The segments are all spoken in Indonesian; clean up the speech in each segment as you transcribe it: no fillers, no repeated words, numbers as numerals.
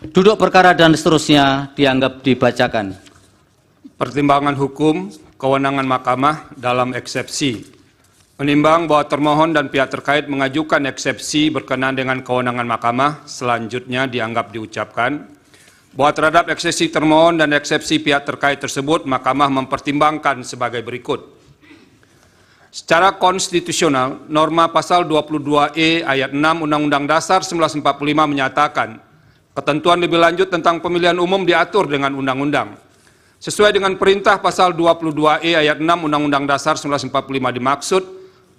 Duduk perkara dan seterusnya dianggap dibacakan. Pertimbangan hukum, kewenangan mahkamah dalam eksepsi. Menimbang bahwa termohon dan pihak terkait mengajukan eksepsi berkenaan dengan kewenangan mahkamah, selanjutnya dianggap diucapkan bahwa terhadap eksepsi termohon dan eksepsi pihak terkait tersebut, mahkamah mempertimbangkan sebagai berikut. Secara konstitusional, norma pasal 22E ayat 6 Undang-Undang Dasar 1945 menyatakan ketentuan lebih lanjut tentang pemilihan umum diatur dengan undang-undang. Sesuai dengan perintah pasal 22E ayat 6 Undang-Undang Dasar 1945 dimaksud,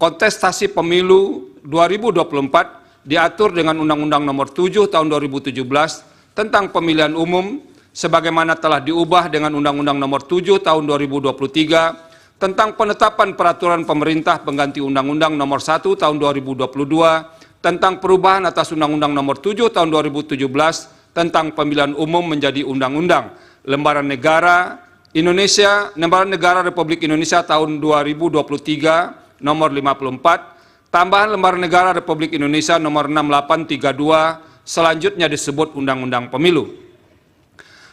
kontestasi pemilu 2024 diatur dengan Undang-Undang Nomor 7 Tahun 2017 tentang pemilihan umum sebagaimana telah diubah dengan Undang-Undang Nomor 7 Tahun 2023 tentang penetapan peraturan pemerintah pengganti Undang-Undang Nomor 1 Tahun 2022 tentang perubahan atas Undang-Undang Nomor 7 Tahun 2017 tentang pemilihan umum menjadi Undang-Undang Lembaran Negara Indonesia, Lembaran Negara Republik Indonesia tahun 2023 Nomor 54, tambahan Lembaran Negara Republik Indonesia Nomor 6832, selanjutnya disebut Undang-Undang Pemilu.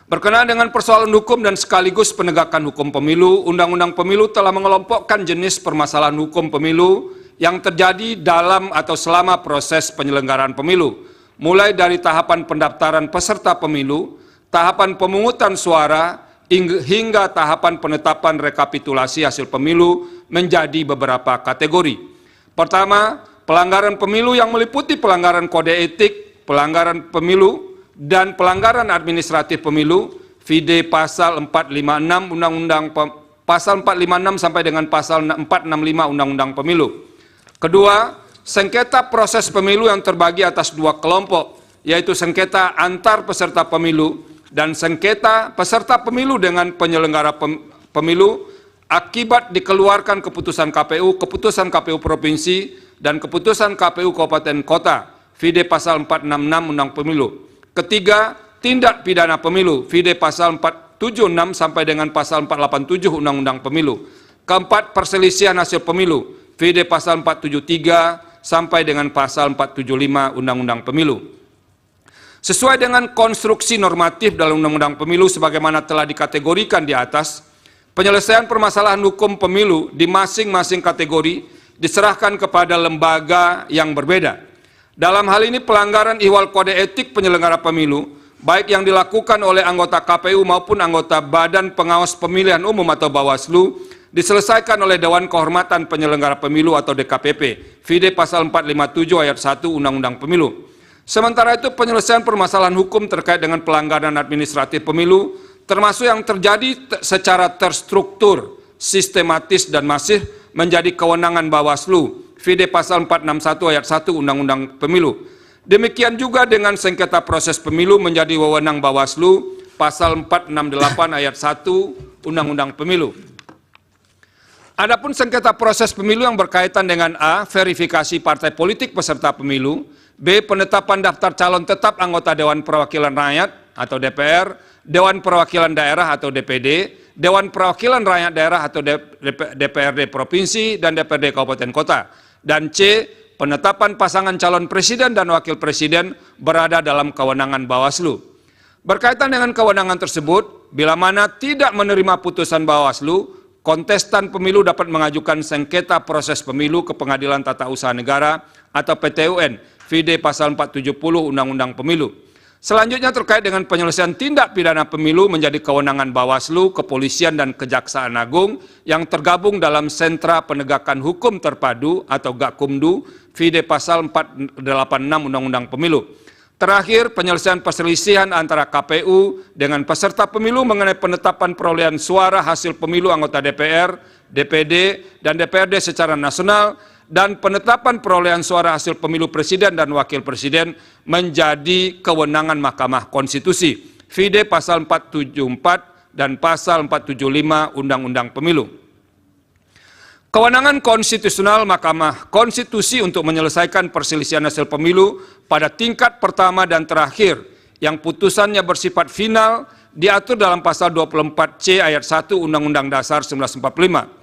Berkenaan dengan persoalan hukum dan sekaligus penegakan hukum pemilu, Undang-Undang Pemilu telah mengelompokkan jenis permasalahan hukum pemilu yang terjadi dalam atau selama proses penyelenggaraan pemilu, mulai dari tahapan pendaftaran peserta pemilu, tahapan pemungutan suara, hingga tahapan penetapan rekapitulasi hasil pemilu menjadi beberapa kategori. Pertama, pelanggaran pemilu yang meliputi pelanggaran kode etik, pelanggaran pemilu, dan pelanggaran administratif pemilu, vide pasal 456 Undang-Undang pasal 456 sampai dengan pasal 465 Undang-Undang Pemilu. Kedua, sengketa proses pemilu yang terbagi atas dua kelompok, yaitu sengketa antar peserta pemilu dan sengketa peserta pemilu dengan penyelenggara pemilu akibat dikeluarkan keputusan KPU Provinsi, dan keputusan KPU Kabupaten Kota, vide pasal 466 Undang Pemilu. Ketiga, tindak pidana pemilu, vide pasal 476 sampai dengan pasal 487 Undang-Undang Pemilu. Keempat, perselisihan hasil pemilu, vide pasal 473 sampai dengan pasal 475 Undang-Undang Pemilu. Sesuai dengan konstruksi normatif dalam Undang-Undang Pemilu sebagaimana telah dikategorikan di atas, penyelesaian permasalahan hukum pemilu di masing-masing kategori diserahkan kepada lembaga yang berbeda. Dalam hal ini pelanggaran ihwal kode etik penyelenggara pemilu, baik yang dilakukan oleh anggota KPU maupun anggota Badan Pengawas Pemilihan Umum atau Bawaslu, diselesaikan oleh Dewan Kehormatan Penyelenggara Pemilu atau DKPP, vide pasal 457 ayat 1 Undang-Undang Pemilu. Sementara itu penyelesaian permasalahan hukum terkait dengan pelanggaran administratif pemilu, termasuk yang terjadi secara terstruktur, sistematis dan masif menjadi kewenangan Bawaslu, vide pasal 461 ayat 1 Undang-Undang Pemilu. Demikian juga dengan sengketa proses pemilu menjadi wewenang Bawaslu, pasal 468 ayat 1 Undang-Undang Pemilu. Adapun sengketa proses pemilu yang berkaitan dengan A, verifikasi partai politik peserta pemilu, B, penetapan daftar calon tetap anggota Dewan Perwakilan Rakyat atau DPR, Dewan Perwakilan Daerah atau DPD, Dewan Perwakilan Rakyat Daerah atau DPRD Provinsi dan DPRD Kabupaten Kota, dan C, penetapan pasangan calon presiden dan wakil presiden berada dalam kewenangan Bawaslu. Berkaitan dengan kewenangan tersebut, bila mana tidak menerima putusan Bawaslu, kontestan pemilu dapat mengajukan sengketa proses pemilu ke Pengadilan Tata Usaha Negara atau PTUN, vide pasal 470 Undang-Undang Pemilu. Selanjutnya terkait dengan penyelesaian tindak pidana pemilu menjadi kewenangan Bawaslu, Kepolisian, dan Kejaksaan Agung yang tergabung dalam Sentra Penegakan Hukum Terpadu atau Gakumdu, vide pasal 486 Undang-Undang Pemilu. Terakhir, penyelesaian perselisihan antara KPU dengan peserta pemilu mengenai penetapan perolehan suara hasil pemilu anggota DPR, DPD, dan DPRD secara nasional, dan penetapan perolehan suara hasil pemilu presiden dan wakil presiden menjadi kewenangan Mahkamah Konstitusi, vide pasal 474 dan pasal 475 Undang-Undang Pemilu. Kewenangan konstitusional Mahkamah Konstitusi untuk menyelesaikan perselisihan hasil pemilu pada tingkat pertama dan terakhir yang putusannya bersifat final diatur dalam pasal 24C ayat 1 Undang-Undang Dasar 1945.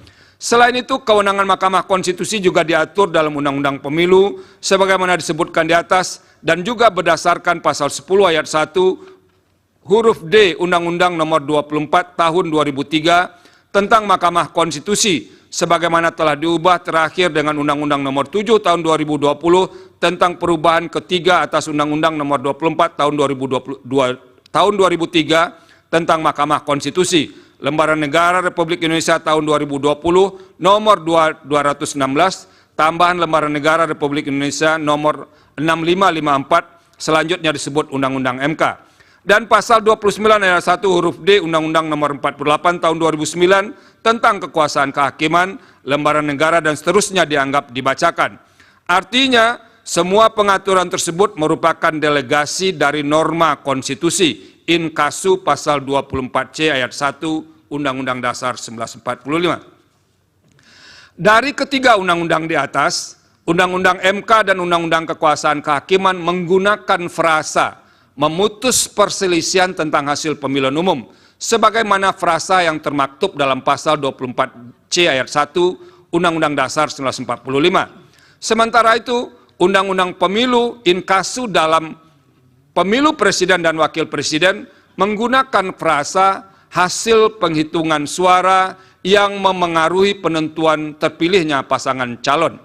Selain itu, kewenangan Mahkamah Konstitusi juga diatur dalam Undang-Undang Pemilu sebagaimana disebutkan di atas dan juga berdasarkan pasal 10 ayat 1 huruf D Undang-Undang Nomor 24 Tahun 2003 tentang Mahkamah Konstitusi sebagaimana telah diubah terakhir dengan Undang-Undang Nomor 7 Tahun 2020 tentang perubahan ketiga atas Undang-Undang Nomor 24 Tahun 2003 tentang Mahkamah Konstitusi, Lembaran Negara Republik Indonesia tahun 2020 Nomor 216, tambahan Lembaran Negara Republik Indonesia Nomor 6554, selanjutnya disebut Undang-Undang MK. Dan pasal 29 ayat 1 huruf D Undang-Undang Nomor 48 tahun 2009 tentang kekuasaan kehakiman, lembaran negara dan seterusnya dianggap dibacakan. Artinya, semua pengaturan tersebut merupakan delegasi dari norma konstitusi in casu pasal 24C ayat 1 Undang-Undang Dasar 1945. Dari ketiga undang-undang di atas, Undang-Undang MK dan Undang-Undang Kekuasaan Kehakiman menggunakan frasa memutus perselisihan tentang hasil pemilihan umum, sebagaimana frasa yang termaktub dalam pasal 24C ayat 1 Undang-Undang Dasar 1945. Sementara itu, Undang-Undang Pemilu in casu dalam Pemilu Presiden dan Wakil Presiden menggunakan frasa hasil penghitungan suara yang memengaruhi penentuan terpilihnya pasangan calon.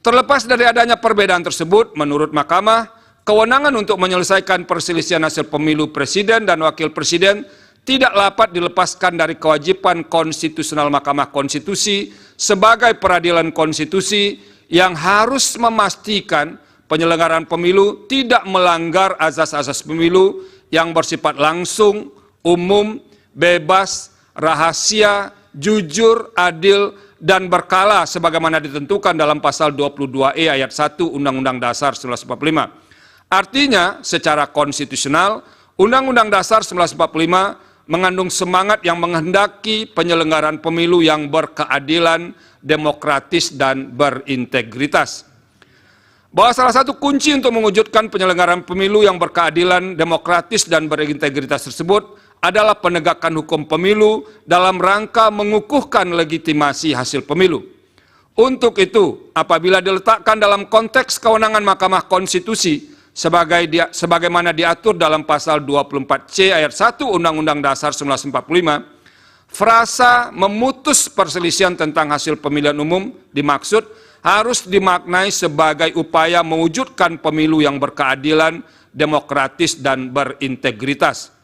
Terlepas dari adanya perbedaan tersebut, menurut Mahkamah, kewenangan untuk menyelesaikan perselisihan hasil pemilu presiden dan wakil presiden tidak dapat dilepaskan dari kewajiban konstitusional Mahkamah Konstitusi sebagai peradilan konstitusi yang harus memastikan penyelenggaraan pemilu tidak melanggar azas-azas pemilu yang bersifat langsung, umum, bebas, rahasia, jujur, adil, dan berkala sebagaimana ditentukan dalam pasal 22E ayat 1 Undang-Undang Dasar 1945. Artinya, secara konstitusional, Undang-Undang Dasar 1945 mengandung semangat yang menghendaki penyelenggaraan pemilu yang berkeadilan, demokratis, dan berintegritas. Bahwa salah satu kunci untuk mewujudkan penyelenggaraan pemilu yang berkeadilan, demokratis, dan berintegritas tersebut adalah penegakan hukum pemilu dalam rangka mengukuhkan legitimasi hasil pemilu. Untuk itu, apabila diletakkan dalam konteks kewenangan Mahkamah Konstitusi, sebagaimana diatur dalam pasal 24C ayat 1 Undang-Undang Dasar 1945, frasa memutus perselisihan tentang hasil pemilihan umum dimaksud harus dimaknai sebagai upaya mewujudkan pemilu yang berkeadilan, demokratis, dan berintegritas.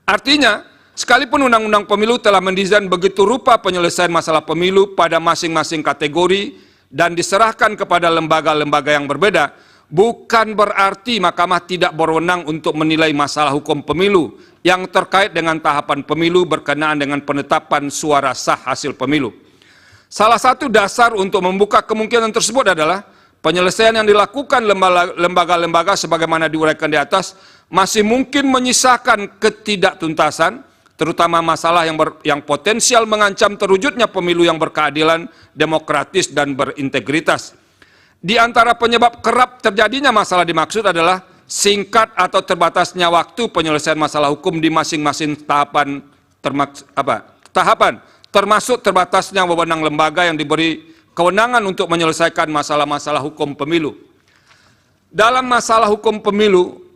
Artinya, sekalipun Undang-Undang Pemilu telah mendesain begitu rupa penyelesaian masalah pemilu pada masing-masing kategori dan diserahkan kepada lembaga-lembaga yang berbeda, bukan berarti Mahkamah tidak berwenang untuk menilai masalah hukum pemilu yang terkait dengan tahapan pemilu berkenaan dengan penetapan suara sah hasil pemilu. Salah satu dasar untuk membuka kemungkinan tersebut adalah penyelesaian yang dilakukan lembaga-lembaga sebagaimana diuraikan di atas masih mungkin menyisakan ketidaktuntasan, terutama masalah yang potensial mengancam terwujudnya pemilu yang berkeadilan, demokratis, dan berintegritas. Di antara penyebab kerap terjadinya masalah dimaksud adalah singkat atau terbatasnya waktu penyelesaian masalah hukum di masing-masing tahapan, termasuk terbatasnya wewenang lembaga yang diberi kewenangan untuk menyelesaikan masalah-masalah hukum pemilu. Dalam masalah hukum pemilu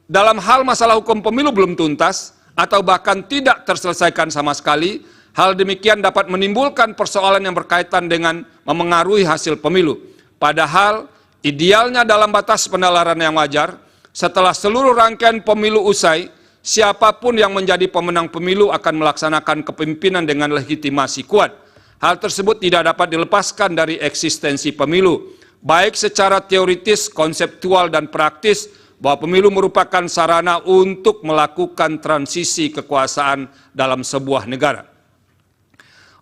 dalam hal masalah hukum pemilu belum tuntas atau bahkan tidak terselesaikan sama sekali, hal demikian dapat menimbulkan persoalan yang berkaitan dengan memengaruhi hasil pemilu. Padahal, idealnya dalam batas penalaran yang wajar, setelah seluruh rangkaian pemilu usai, siapapun yang menjadi pemenang pemilu akan melaksanakan kepemimpinan dengan legitimasi kuat. Hal tersebut tidak dapat dilepaskan dari eksistensi pemilu, baik secara teoritis, konseptual, dan praktis, bahwa pemilu merupakan sarana untuk melakukan transisi kekuasaan dalam sebuah negara.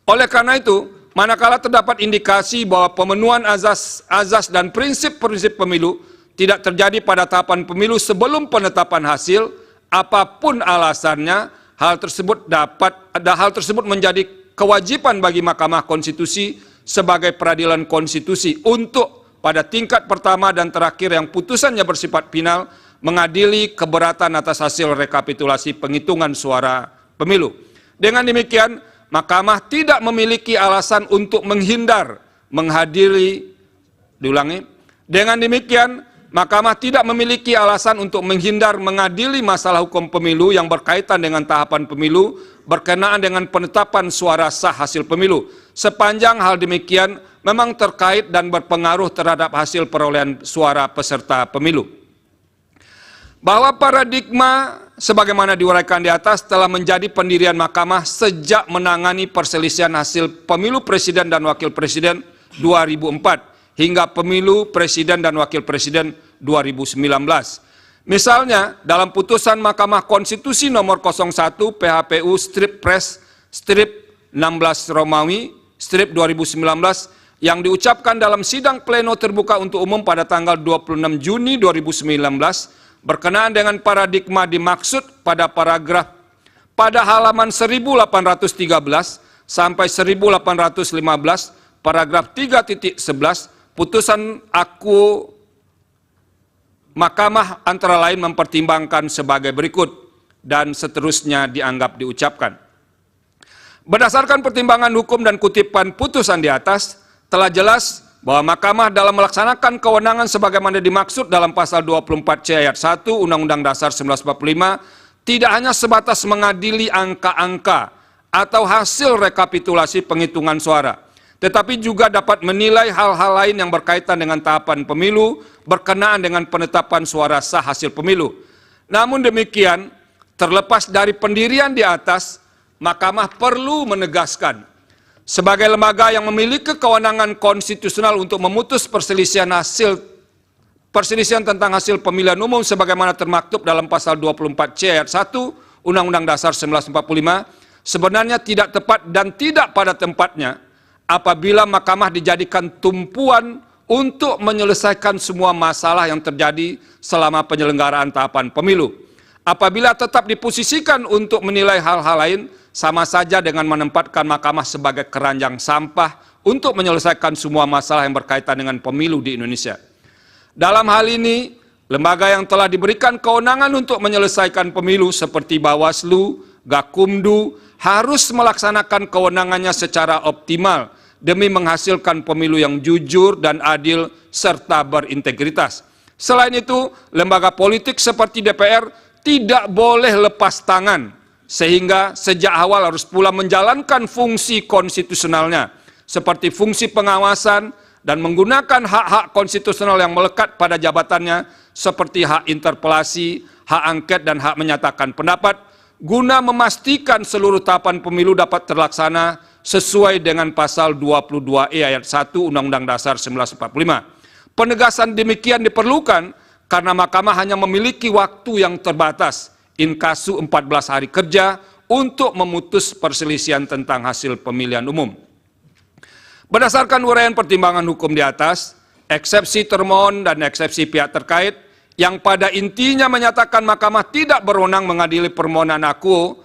Oleh karena itu, manakala terdapat indikasi bahwa pemenuhan azas dan prinsip-prinsip pemilu tidak terjadi pada tahapan pemilu sebelum penetapan hasil, apapun alasannya, hal tersebut menjadi kewajiban bagi Mahkamah Konstitusi sebagai peradilan konstitusi untuk pada tingkat pertama dan terakhir yang putusannya bersifat final mengadili keberatan atas hasil rekapitulasi penghitungan suara pemilu. Dengan demikian, Mahkamah tidak memiliki alasan untuk menghindar menghadiri, Dengan demikian, Mahkamah tidak memiliki alasan untuk menghindar mengadili masalah hukum pemilu yang berkaitan dengan tahapan pemilu berkenaan dengan penetapan suara sah hasil pemilu, sepanjang hal demikian memang terkait dan berpengaruh terhadap hasil perolehan suara peserta pemilu. Bahwa paradigma sebagaimana diuraikan di atas telah menjadi pendirian mahkamah sejak menangani perselisihan hasil pemilu presiden dan wakil presiden 2004 hingga pemilu presiden dan wakil presiden 2019. Misalnya, dalam putusan Mahkamah Konstitusi nomor 01 PHPU strip pres strip 16 Romawi strip 2019 yang diucapkan dalam sidang pleno terbuka untuk umum pada tanggal 26 Juni 2019 berkenaan dengan paradigma dimaksud pada paragraf pada halaman 1813 sampai 1815 paragraf 3.11 putusan aku Mahkamah antara lain mempertimbangkan sebagai berikut dan seterusnya dianggap diucapkan. Berdasarkan pertimbangan hukum dan kutipan putusan di atas, telah jelas bahwa Mahkamah dalam melaksanakan kewenangan sebagaimana dimaksud dalam pasal 24C ayat 1 Undang-Undang Dasar 1945 tidak hanya sebatas mengadili angka-angka atau hasil rekapitulasi penghitungan suara, tetapi juga dapat menilai hal-hal lain yang berkaitan dengan tahapan pemilu berkenaan dengan penetapan suara sah hasil pemilu. Namun demikian, terlepas dari pendirian di atas, Mahkamah perlu menegaskan sebagai lembaga yang memiliki kewenangan konstitusional untuk memutus perselisihan tentang hasil pemilihan umum sebagaimana termaktub dalam pasal 24C ayat 1 Undang-Undang Dasar 1945 sebenarnya tidak tepat dan tidak pada tempatnya apabila Mahkamah dijadikan tumpuan untuk menyelesaikan semua masalah yang terjadi selama penyelenggaraan tahapan pemilu. Apabila tetap diposisikan untuk menilai hal-hal lain, sama saja dengan menempatkan Mahkamah sebagai keranjang sampah untuk menyelesaikan semua masalah yang berkaitan dengan pemilu di Indonesia. Dalam hal ini, lembaga yang telah diberikan kewenangan untuk menyelesaikan pemilu seperti Bawaslu, Gakumdu, harus melaksanakan kewenangannya secara optimal demi menghasilkan pemilu yang jujur dan adil serta berintegritas. Selain itu, lembaga politik seperti DPR tidak boleh lepas tangan, sehingga sejak awal harus pula menjalankan fungsi konstitusionalnya, seperti fungsi pengawasan dan menggunakan hak-hak konstitusional yang melekat pada jabatannya, seperti hak interpelasi, hak angket, dan hak menyatakan pendapat, guna memastikan seluruh tahapan pemilu dapat terlaksana sesuai dengan pasal 22E ayat 1 Undang-Undang Dasar 1945. Penegasan demikian diperlukan karena Mahkamah hanya memiliki waktu yang terbatas, inkasu 14 hari kerja, untuk memutus perselisihan tentang hasil pemilihan umum. Berdasarkan uraian pertimbangan hukum di atas, eksepsi termohon dan eksepsi pihak terkait yang pada intinya menyatakan Mahkamah tidak berwenang mengadili permohonan aku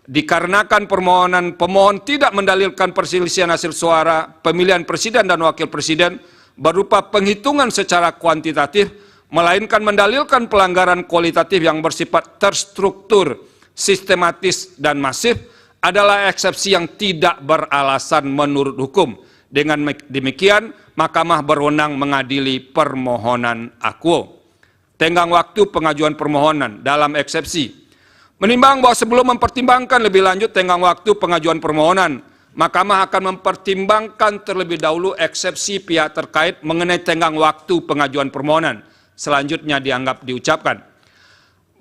dikarenakan pemohon tidak mendalilkan perselisihan hasil suara pemilihan presiden dan wakil presiden berupa penghitungan secara kuantitatif, melainkan mendalilkan pelanggaran kualitatif yang bersifat terstruktur, sistematis, dan masif, adalah eksepsi yang tidak beralasan menurut hukum. Dengan demikian, Mahkamah berwenang mengadili permohonan akuo. Tenggang waktu pengajuan permohonan dalam eksepsi. Menimbang bahwa sebelum mempertimbangkan lebih lanjut tenggang waktu pengajuan permohonan, Mahkamah akan mempertimbangkan terlebih dahulu eksepsi pihak terkait mengenai tenggang waktu pengajuan permohonan. Selanjutnya dianggap diucapkan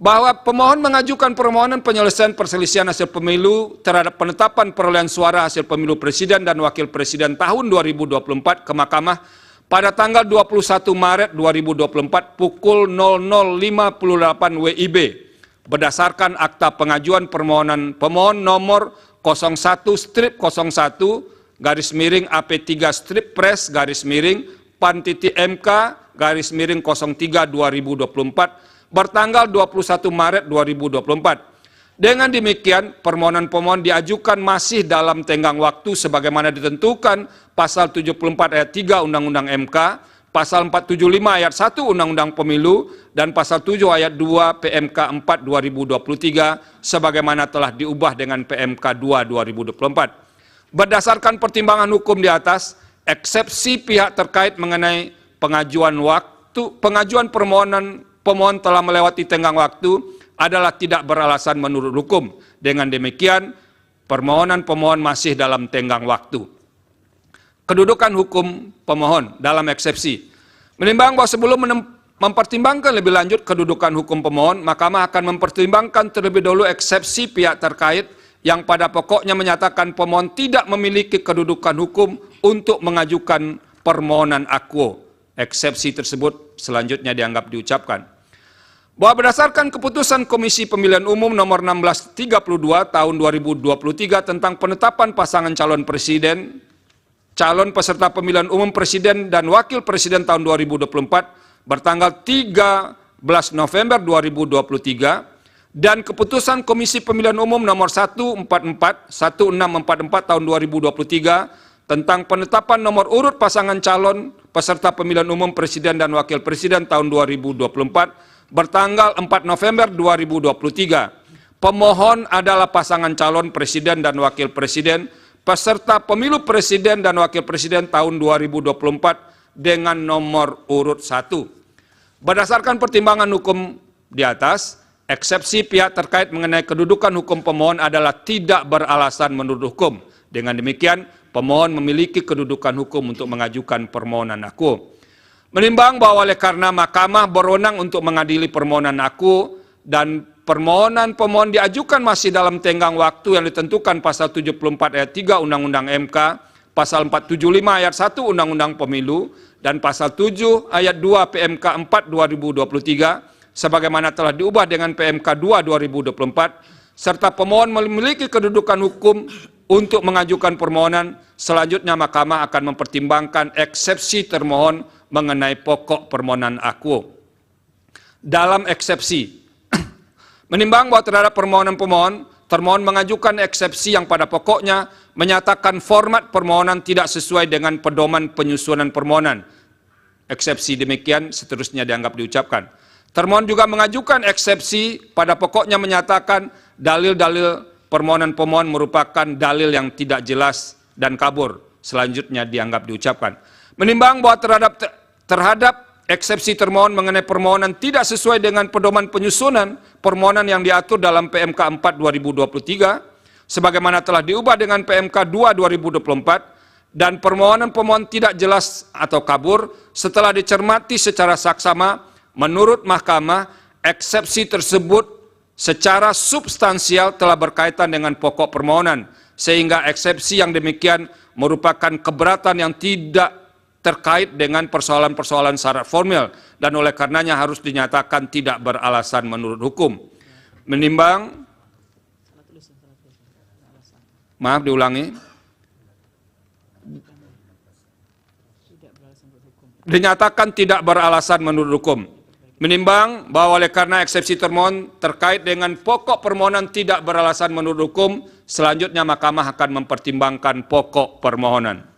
bahwa pemohon mengajukan permohonan penyelesaian perselisihan hasil pemilu terhadap penetapan perolehan suara hasil pemilu presiden dan wakil presiden tahun 2024 ke Mahkamah pada tanggal 21 Maret 2024 pukul 00.58 WIB berdasarkan akta pengajuan permohonan pemohon nomor 01/01 garis miring AP3 strip pres garis miring pan.mk garis miring 03 2024 bertanggal 21 Maret 2024. Dengan demikian, permohonan pemohon diajukan masih dalam tenggang waktu sebagaimana ditentukan pasal 74 ayat 3 Undang-Undang MK, pasal 475 ayat 1 Undang-Undang Pemilu, dan pasal 7 ayat 2 PMK 4 2023 sebagaimana telah diubah dengan PMK 2 2024. Berdasarkan pertimbangan hukum di atas, eksepsi pihak terkait mengenai pengajuan pengajuan permohonan pemohon telah melewati tenggang waktu adalah tidak beralasan menurut hukum. Dengan demikian, permohonan pemohon masih dalam tenggang waktu. Kedudukan hukum pemohon dalam eksepsi. Menimbang bahwa sebelum mempertimbangkan lebih lanjut kedudukan hukum pemohon, Mahkamah akan mempertimbangkan terlebih dahulu eksepsi pihak terkait yang pada pokoknya menyatakan pemohon tidak memiliki kedudukan hukum untuk mengajukan permohonan akuo. Eksepsi tersebut selanjutnya dianggap diucapkan. Bahwa berdasarkan keputusan Komisi Pemilihan Umum nomor 1632 tahun 2023 tentang penetapan pasangan calon presiden, calon peserta pemilihan umum presiden dan wakil presiden tahun 2024 bertanggal 13 November 2023 dan keputusan Komisi Pemilihan Umum nomor 1644 tahun 2023 tentang penetapan nomor urut pasangan calon peserta pemilihan umum presiden dan wakil presiden tahun 2024 bertanggal 4 November 2023. Pemohon adalah pasangan calon presiden dan wakil presiden peserta pemilu presiden dan wakil presiden tahun 2024 dengan nomor urut 1. Berdasarkan pertimbangan hukum di atas, eksepsi pihak terkait mengenai kedudukan hukum pemohon adalah tidak beralasan menurut hukum. Dengan demikian, pemohon memiliki kedudukan hukum untuk mengajukan permohonan akuo. Menimbang bahwa oleh karena Mahkamah berwenang untuk mengadili permohonan akuo dan permohonan pemohon diajukan masih dalam tenggang waktu yang ditentukan pasal 74 ayat 3 Undang-Undang MK, pasal 475 ayat 1 Undang-Undang Pemilu, dan pasal 7 ayat 2 PMK 4 2023, sebagaimana telah diubah dengan PMK 2 2024, serta pemohon memiliki kedudukan hukum untuk mengajukan permohonan, selanjutnya Mahkamah akan mempertimbangkan eksepsi termohon mengenai pokok permohonan akuo. Dalam eksepsi, menimbang bahwa terhadap permohonan pemohon, termohon mengajukan eksepsi yang pada pokoknya menyatakan format permohonan tidak sesuai dengan pedoman penyusunan permohonan. Eksepsi demikian seterusnya dianggap diucapkan. Termohon juga mengajukan eksepsi pada pokoknya menyatakan dalil-dalil permohonan pemohon merupakan dalil yang tidak jelas dan kabur. Selanjutnya dianggap diucapkan. Menimbang bahwa terhadap eksepsi termohon mengenai permohonan tidak sesuai dengan pedoman penyusunan permohonan yang diatur dalam PMK 4 2023, sebagaimana telah diubah dengan PMK 2 2024, dan permohonan pemohon tidak jelas atau kabur, setelah dicermati secara saksama, menurut Mahkamah, eksepsi tersebut secara substansial telah berkaitan dengan pokok permohonan, sehingga eksepsi yang demikian merupakan keberatan yang tidak terkait dengan persoalan-persoalan syarat formil dan oleh karenanya harus dinyatakan tidak beralasan menurut hukum. Menimbang, maaf diulangi, dinyatakan tidak beralasan menurut hukum. Menimbang bahwa oleh karena eksepsi termohon terkait dengan pokok permohonan tidak beralasan menurut hukum, selanjutnya Mahkamah akan mempertimbangkan pokok permohonan.